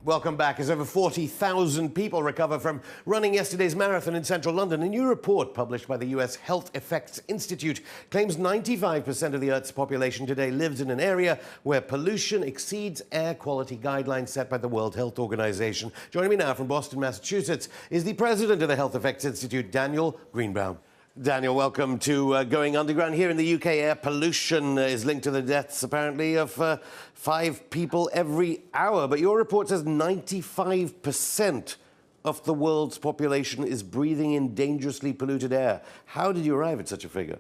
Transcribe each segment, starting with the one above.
Welcome back. As over 40,000 people recover from running yesterday's marathon in central London, a new report published by the US Health Effects Institute claims 95% of the Earth's population today lives in an area where pollution exceeds air quality guidelines set by the World Health Organization. Joining me now from Boston, Massachusetts, is the president of the Health Effects Institute, Daniel Greenbaum. Daniel, welcome to Going Underground. Here in the UK, air pollution is linked to the deaths, apparently, of 5 people every hour. But your report says 95% of the world's population is breathing in dangerously polluted air. How did you arrive at such a figure?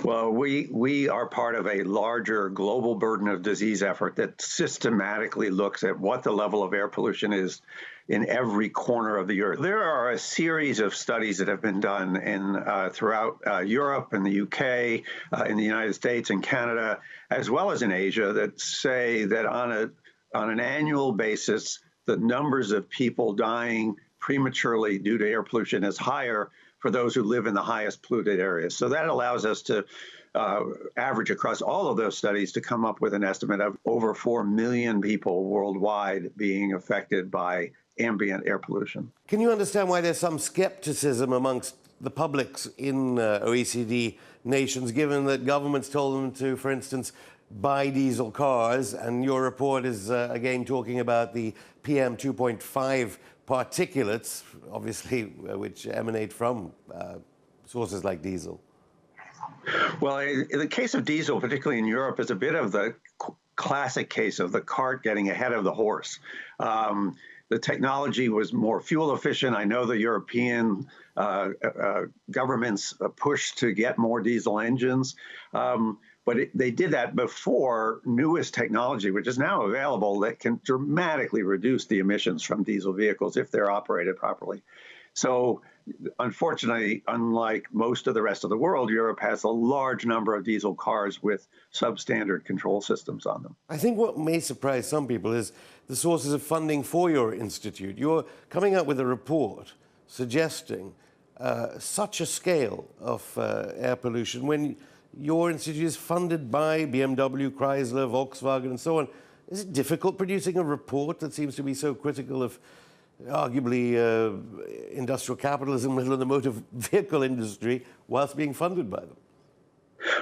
Well, we are part of a larger global burden of disease effort that systematically looks at what the level of air pollution is in every corner of the earth. There are a series of studies that have been done throughout Europe and the UK, in the United States and Canada, as well as in Asia, that say that on an annual basis, the numbers of people dying prematurely due to air pollution is higher for those who live in the highest polluted areas. So that allows us to average across all of those studies to come up with an estimate of over 4 million people worldwide being affected by ambient air pollution. Can you understand why there's some skepticism amongst the publics in OECD nations, given that governments told them to, for instance, buy diesel cars, and your report is again talking about the PM 2.5 particulates, obviously, which emanate from sources like diesel? Well, in the case of diesel, particularly in Europe, is a bit of the classic case of the cart getting ahead of the horse. The technology was more fuel efficient. I know the European governments pushed to get more diesel engines, but they did that before newest technology, which is now available, that can dramatically reduce the emissions from diesel vehicles if they're operated properly. So unfortunately, unlike most of the rest of the world, Europe has a large number of diesel cars with substandard control systems on them. I think what may surprise some people is the sources of funding for your institute. You're coming out with a report suggesting such a scale of air pollution when your institute is funded by BMW, Chrysler, Volkswagen, and so on. Is it difficult producing a report that seems to be so critical of arguably industrial capitalism and the motor vehicle industry whilst being funded by them?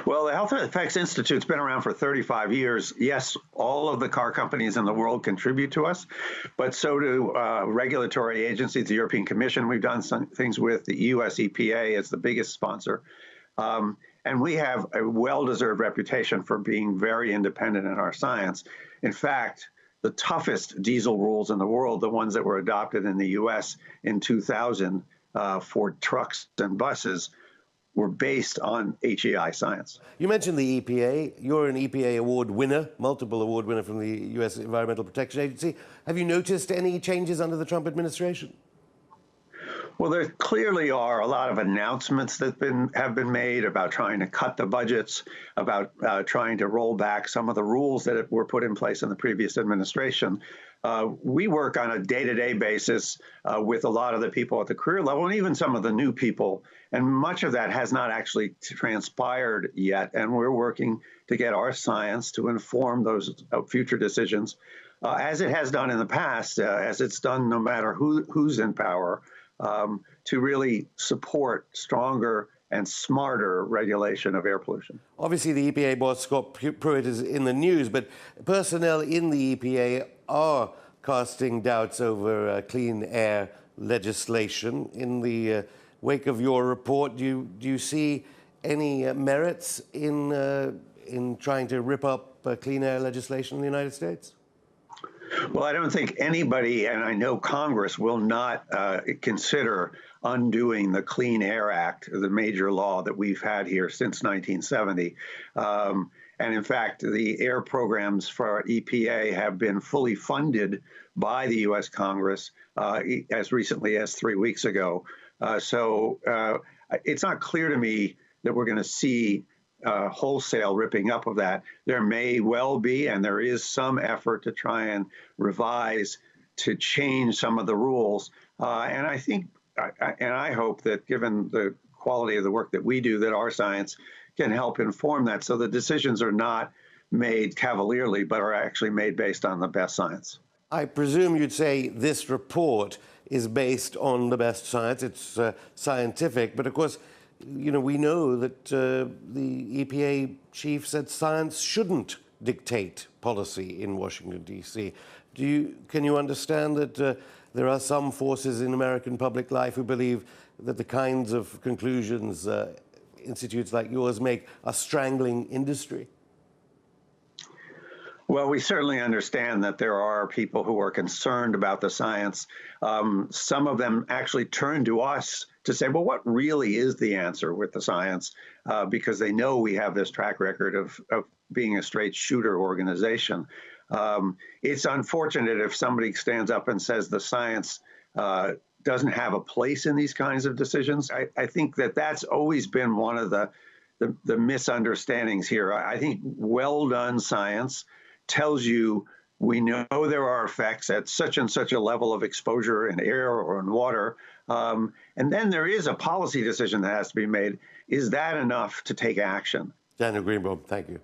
Well, the Health Effects Institute's been around for 35 years. Yes, all of the car companies in the world contribute to us, but so do regulatory agencies, the European Commission we've done some things with, the US EPA is the biggest sponsor. And we have a well-deserved reputation for being very independent in our science. In fact, the toughest diesel rules in the world, the ones that were adopted in the US in 2000 for trucks and buses, were based on HEI science. You mentioned the EPA. You're an EPA award winner, multiple award winner from the US Environmental Protection Agency. Have you noticed any changes under the Trump administration? Well, there clearly are a lot of announcements that have been made about trying to cut the budgets, about trying to roll back some of the rules that were put in place in the previous administration. We work on a day-to-day basis with a lot of the people at the career level and even some of the new people. And much of that has not actually transpired yet. And we're working to get our science to inform those future decisions, as it has done in the past, as it's done no matter who's in power, to really support stronger and smarter regulation of air pollution. Obviously, the EPA boss, Scott Pruitt, is in the news, but personnel in the EPA are casting doubts over clean air legislation. In the wake of your report, do you see any merits in trying to rip up clean air legislation in the United States? Well, I don't think anybody, and I know Congress, will not consider undoing the Clean Air Act, the major law that we've had here since 1970. And in fact, the air programs for EPA have been fully funded by the U.S. Congress as recently as 3 weeks ago. So it's not clear to me that we're going to see wholesale ripping up of that. There may well be, and there is some effort to try and revise, to change some of the rules. And I think, and I hope that given the quality of the work that we do, that our science can help inform that, so the decisions are not made cavalierly, but are actually made based on the best science. I presume you'd say this report is based on the best science. It's scientific, but of course, we know that the EPA chief said science shouldn't dictate policy in Washington, D.C. Can you understand that there are some forces in American public life who believe that the kinds of conclusions institutes like yours make are strangling industry? Well, we certainly understand that there are people who are concerned about the science. Some of them actually turn to us to say, well, what really is the answer with the science? Because they know we have this track record of being a straight shooter organization. It's unfortunate if somebody stands up and says the science doesn't have a place in these kinds of decisions. I think that that's always been one of the misunderstandings here. I think well done science tells you we know there are effects at such and such a level of exposure in air or in water. And then there is a policy decision that has to be made. Is that enough to take action? Daniel Greenbaum, thank you.